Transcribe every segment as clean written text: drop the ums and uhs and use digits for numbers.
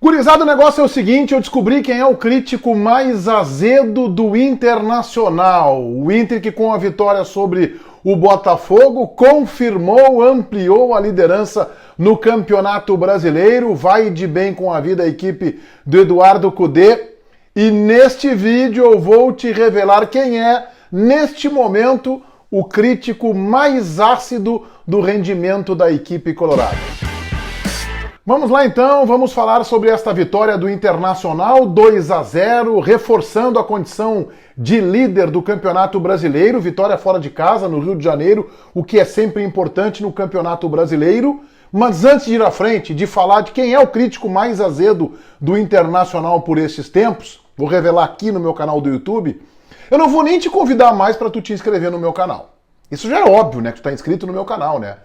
Gurizada, o negócio é o seguinte, eu descobri quem é o crítico mais azedo do Internacional. O Inter que com a vitória sobre o Botafogo confirmou, ampliou a liderança no Campeonato Brasileiro, vai de bem com a vida a equipe do Eduardo Cudê. E neste vídeo eu vou te revelar quem é, neste momento, o crítico mais ácido do rendimento da equipe colorada. Vamos lá então, vamos falar sobre esta vitória do Internacional, 2-0, reforçando a condição de líder do Campeonato Brasileiro, vitória fora de casa no Rio de Janeiro, o que é sempre importante no Campeonato Brasileiro. Mas antes de ir à frente, de falar de quem é o crítico mais azedo do Internacional por esses tempos, vou revelar aqui no meu canal do YouTube, eu não vou nem te convidar mais para tu te inscrever no meu canal. Isso já é óbvio, né, que tu tá inscrito no meu canal, né?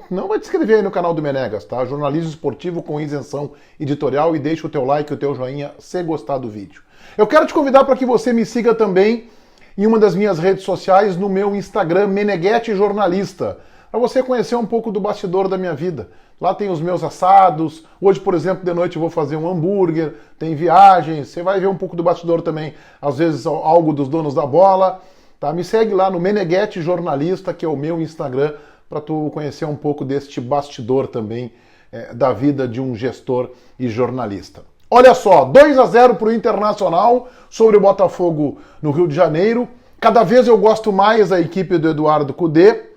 Não vai te inscrever aí no canal do Menegas, tá? Jornalismo esportivo com isenção editorial, e deixa o teu like e o teu joinha se gostar do vídeo. Eu quero te convidar para que você me siga também em uma das minhas redes sociais, no meu Instagram, Meneghetti Jornalista, para você conhecer um pouco do bastidor da minha vida. Lá tem os meus assados, hoje, por exemplo, de noite eu vou fazer um hambúrguer, tem viagens, você vai ver um pouco do bastidor também, às vezes algo dos donos da bola, tá? Me segue lá no Meneghetti Jornalista, que é o meu Instagram, para tu conhecer um pouco deste bastidor também da vida de um gestor e jornalista. Olha só, 2-0 para o Internacional sobre o Botafogo no Rio de Janeiro. Cada vez eu gosto mais da equipe do Eduardo Cudê,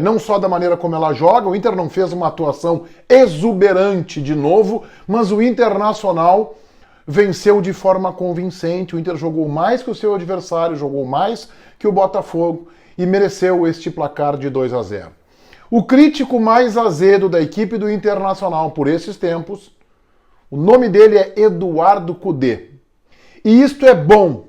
não só da maneira como ela joga. O Inter não fez uma atuação exuberante de novo, mas o Internacional venceu de forma convincente. O Inter jogou mais que o seu adversário, jogou mais que o Botafogo, e mereceu este placar de 2-0. O crítico mais azedo da equipe do Internacional por esses tempos, o nome dele é Eduardo Cudê. E isto é bom,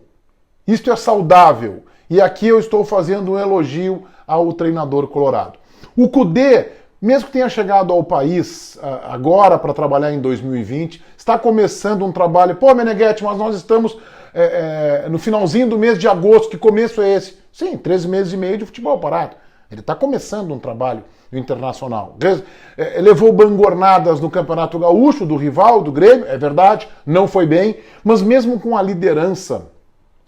isto é saudável, e aqui eu estou fazendo um elogio ao treinador colorado. O Cudê, mesmo que tenha chegado ao país agora para trabalhar em 2020, está começando um trabalho. Pô, Meneghetti, mas nós estamos no finalzinho do mês de agosto, que começo é esse? Sim, 13 meses e meio de futebol parado. Ele está começando um trabalho no Internacional. Levou bangornadas no Campeonato Gaúcho, do rival, do Grêmio, é verdade, não foi bem, mas mesmo com a liderança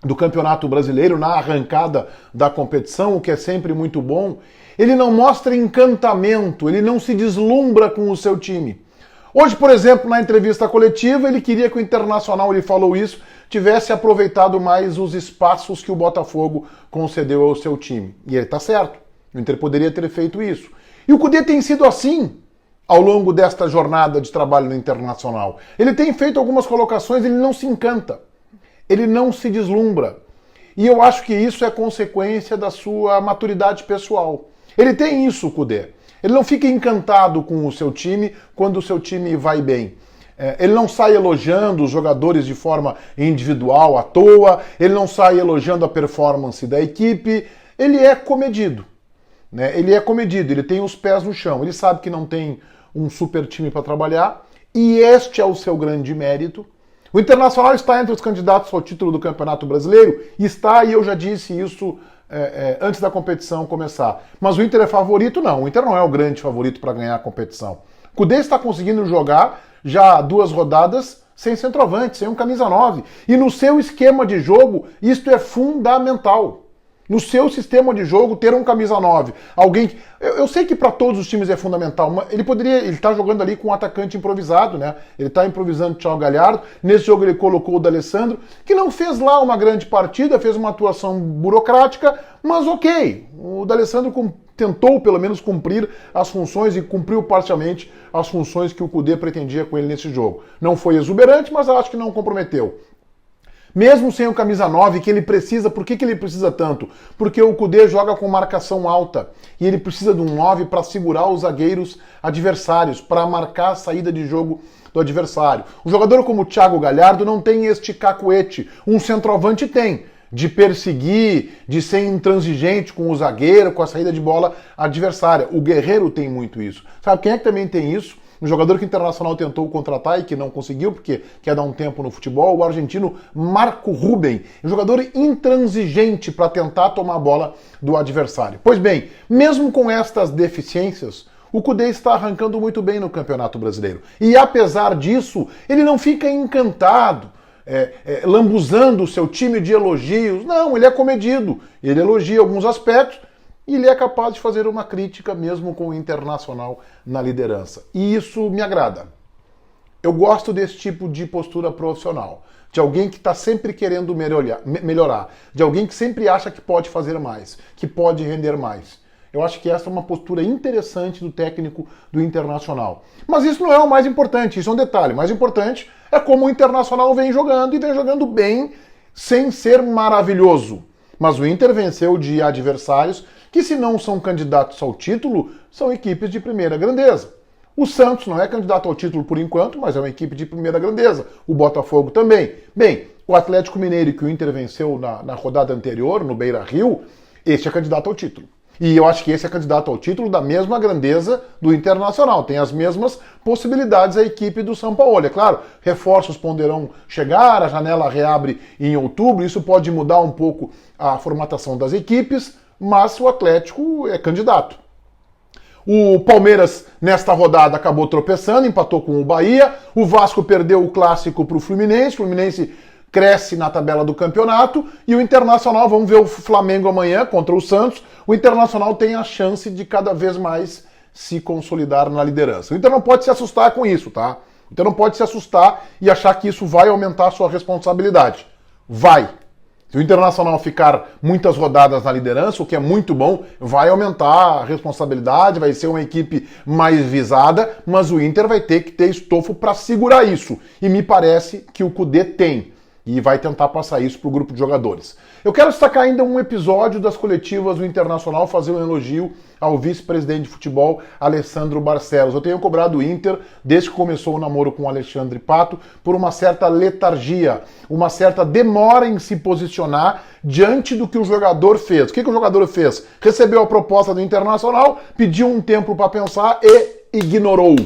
do Campeonato Brasileiro na arrancada da competição, o que é sempre muito bom, ele não mostra encantamento, ele não se deslumbra com o seu time. Hoje, por exemplo, na entrevista coletiva, ele queria que o Internacional, ele falou isso, tivesse aproveitado mais os espaços que o Botafogo concedeu ao seu time. E ele está certo, o Inter poderia ter feito isso. E o Cudê tem sido assim ao longo desta jornada de trabalho no Internacional. Ele tem feito algumas colocações, ele não se encanta, ele não se deslumbra. E eu acho que isso é consequência da sua maturidade pessoal. Ele tem isso, o Cudê. Ele não fica encantado com o seu time quando o seu time vai bem. Ele não sai elogiando os jogadores de forma individual, à toa. Ele não sai elogiando a performance da equipe. Ele é comedido, né? Ele é comedido, ele tem os pés no chão. Ele sabe que não tem um super time para trabalhar. E este é o seu grande mérito. O Internacional está entre os candidatos ao título do Campeonato Brasileiro. Está, e eu já disse isso antes da competição começar. Mas o Inter é favorito? Não, o Inter não é o grande favorito para ganhar a competição. O Cudê está conseguindo jogar já 2 rodadas sem centroavante, sem um camisa 9. E no seu esquema de jogo, isto é fundamental. No seu sistema de jogo, ter um camisa 9. Alguém. Eu sei que para todos os times é fundamental, mas ele está jogando ali com um atacante improvisado, né? Ele está improvisando o Thiago Galhardo. Nesse jogo ele colocou o D'Alessandro, que não fez lá uma grande partida, fez uma atuação burocrática, mas ok. O D'Alessandro tentou pelo menos cumprir as funções e cumpriu parcialmente as funções que o Cudê pretendia com ele nesse jogo. Não foi exuberante, mas acho que não comprometeu. Mesmo sem o camisa 9, que ele precisa, por que ele precisa tanto? Porque o Cudê joga com marcação alta e ele precisa de um 9 para segurar os zagueiros adversários, para marcar a saída de jogo do adversário. Um jogador como o Thiago Galhardo não tem este cacuete, um centroavante tem, de perseguir, de ser intransigente com o zagueiro, com a saída de bola adversária. O Guerreiro tem muito isso. Sabe quem é que também tem isso? Um jogador que o Internacional tentou contratar e que não conseguiu, porque quer dar um tempo no futebol, o argentino Marco Ruben. Um jogador intransigente para tentar tomar a bola do adversário. Pois bem, mesmo com estas deficiências, O Kudê está arrancando muito bem no Campeonato Brasileiro. E apesar disso, ele não fica encantado, lambuzando o seu time de elogios. Não, ele é comedido. Ele elogia alguns aspectos e ele é capaz de fazer uma crítica mesmo com o Internacional na liderança. E isso me agrada. Eu gosto desse tipo de postura profissional. De alguém que está sempre querendo melhorar. De alguém que sempre acha que pode fazer mais, que pode render mais. Eu acho que essa é uma postura interessante do técnico do Internacional. Mas isso não é o mais importante, isso é um detalhe. O mais importante é como o Internacional vem jogando e vem jogando bem, sem ser maravilhoso. Mas o Inter venceu de adversários que, se não são candidatos ao título, são equipes de primeira grandeza. O Santos não é candidato ao título por enquanto, mas é uma equipe de primeira grandeza. O Botafogo também. Bem, o Atlético Mineiro, que o Inter venceu na rodada anterior, no Beira-Rio, este é candidato ao título. E eu acho que esse é candidato ao título da mesma grandeza do Internacional. Tem as mesmas possibilidades a equipe do São Paulo. É claro, reforços poderão chegar, a janela reabre em outubro, isso pode mudar um pouco a formatação das equipes, mas o Atlético é candidato. O Palmeiras, nesta rodada, acabou tropeçando, empatou com o Bahia. O Vasco perdeu o clássico para o Fluminense. O Fluminense cresce na tabela do campeonato. E o Internacional, vamos ver o Flamengo amanhã contra o Santos. O Internacional tem a chance de cada vez mais se consolidar na liderança. O Inter não pode se assustar com isso, tá? O Inter não pode se assustar e achar que isso vai aumentar a sua responsabilidade. Vai. Se o Internacional ficar muitas rodadas na liderança, o que é muito bom, vai aumentar a responsabilidade, vai ser uma equipe mais visada, mas o Inter vai ter que ter estofo para segurar isso. E me parece que o Kudê tem. E vai tentar passar isso para o grupo de jogadores. Eu quero destacar ainda um episódio das coletivas do Internacional, fazer um elogio ao vice-presidente de futebol, Alessandro Barcelos. Eu tenho cobrado o Inter, desde que começou o namoro com o Alexandre Pato, por uma certa letargia, uma certa demora em se posicionar diante do que o jogador fez. O que o jogador fez? Recebeu a proposta do Internacional, pediu um tempo para pensar e ignorou.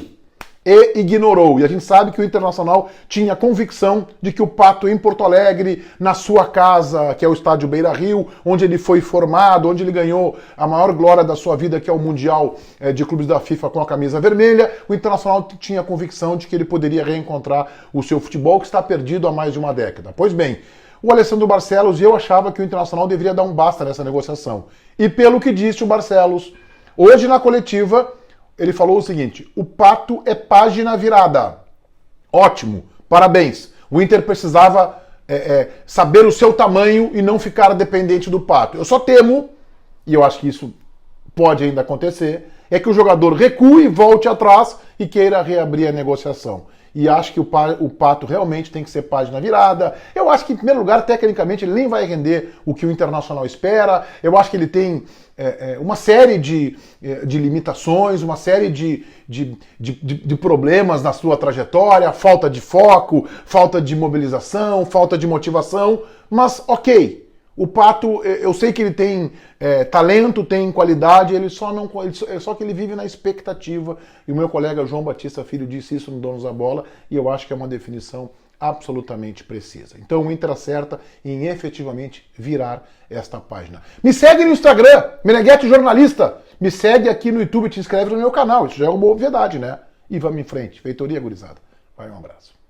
E a gente sabe que o Internacional tinha convicção de que o Pato em Porto Alegre, na sua casa, que é o estádio Beira-Rio, onde ele foi formado, onde ele ganhou a maior glória da sua vida, que é o Mundial de Clubes da FIFA com a camisa vermelha, o Internacional tinha a convicção de que ele poderia reencontrar o seu futebol que está perdido há mais de uma década. Pois bem, o Alessandro Barcelos, eu achava que o Internacional deveria dar um basta nessa negociação. E pelo que disse o Barcelos, hoje na coletiva, ele falou o seguinte: o Pato é página virada. Ótimo, parabéns. O Inter precisava saber o seu tamanho e não ficar dependente do Pato. Eu só temo, e eu acho que isso pode ainda acontecer, é que o jogador recue, volte atrás e queira reabrir a negociação. E acho que o Pato realmente tem que ser página virada. Eu acho que, em primeiro lugar, tecnicamente, ele nem vai render o que o Internacional espera. Eu acho que ele tem uma série de limitações, uma série de problemas na sua trajetória, falta de foco, falta de mobilização, falta de motivação. Mas, ok, o Pato, eu sei que ele tem talento, tem qualidade, só que ele vive na expectativa. E o meu colega João Batista Filho disse isso no Donos da Bola, e eu acho que é uma definição absolutamente precisa. Então o Inter acerta em efetivamente virar esta página. Me segue no Instagram, Meneghetti Jornalista. Me segue aqui no YouTube, te inscreve no meu canal. Isso já é uma obviedade, né? E vamos em frente. Feitoria, gurizada. Vai, um abraço.